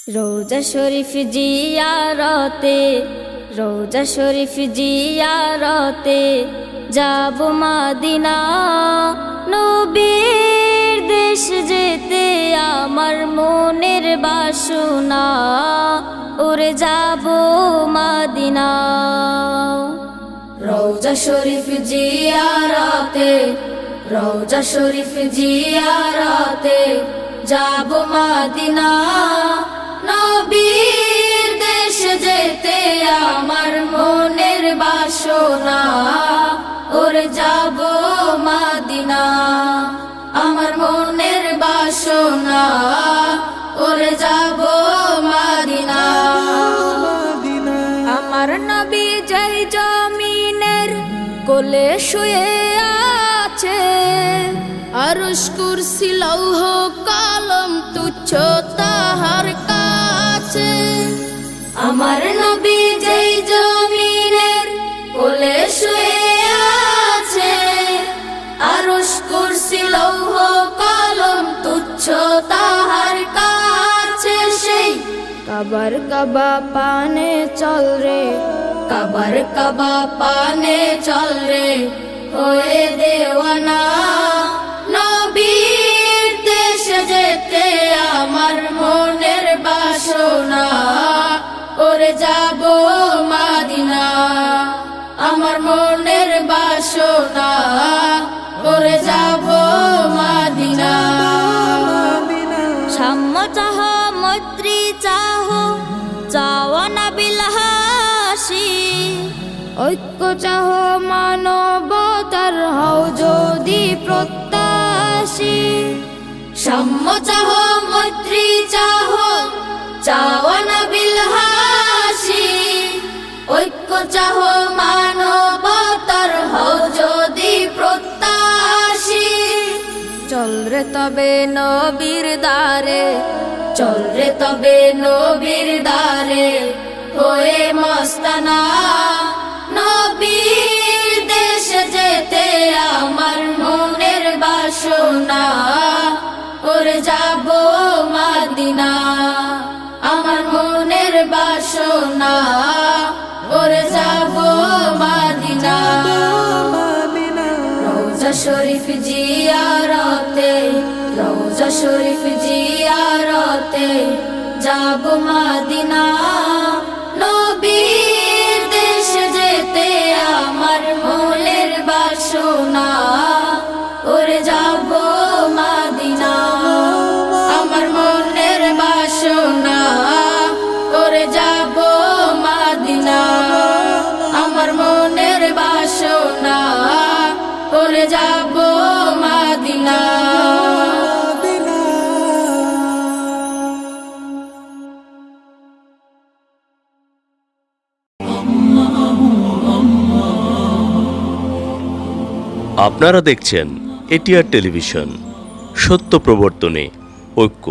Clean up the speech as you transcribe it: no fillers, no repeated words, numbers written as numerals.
রোজা শরীফ জিয়ারতে, রোজা শরীফ জিয়ারতে যাব মদিনা। নবীর দেশ যেতে আমার মনের বাসনা, ওরে যাব মদিনা। রোজা শরীফ জিয়ারতে, রোজা শরীফ জিয়ারতে যাব মদিনা। নবীর দেশ যেতে আমার মনের বাসনা, ওরে যাব মদিনা। আমার মনের বাসনা, ওরে যাব মদিনা। আমার নবী যেই জমিনের কোলে শুয়ে আছে, আরশ কুরসি লৌহ কলম তুচ্ছ তাহার কাছে। আমার নবী যেই জমিনের কোলে শুয়ে আছে, আরশ কুরসি লৌহ কলম তুচ্ছ তাহার কাছে। সেই কাবার কাবা পানে চল রে, কাবার কাবা পানে চল রে, হয়ে দেওয়ানা। নবীর দেশে যেতে আমার মনের বাসনা, ওরে যাব মদিনা। আমার মনের বাসনা, ওরে যাব মদিনা। সাম্য চাহ মৈত্রী চাহ, চাওয়া না বিলাসী, ঐক্য চাহ মানবতার হও যদি প্রত্যাশী। সাম্য চাহ মৈত্রী চাহ, চাওয়া না বিলাসী, ঐক্য চাহ মানবতার হও যদি প্রত্যাশী। চল রে তবে নবীর দ্বারে, চল রে তবে নবীর দ্বারে, হয়ে মস্তানা। নবীর দেশে যেতে আমার মনের বাসনা, ওরে যাব মদিনা। আমার মনের বাসনা, ওরে যাব মদিনা। রোজা শরীফ জিয়ারতে, রোজা শরীফ জিয়ারতে যাব মদিনা। নবীর দেশে যেতে আমার মনের বাসনা, ওরে যাব মদিনা। আমার মনের বাসনা, ওরে যাব মদিনা। আমার মনের বাসনা, ওরে যাব মদিনা। আপনারা দেখছেন এটিআর টেলিভিশন, সত্য প্রবর্তনে ঐক্য।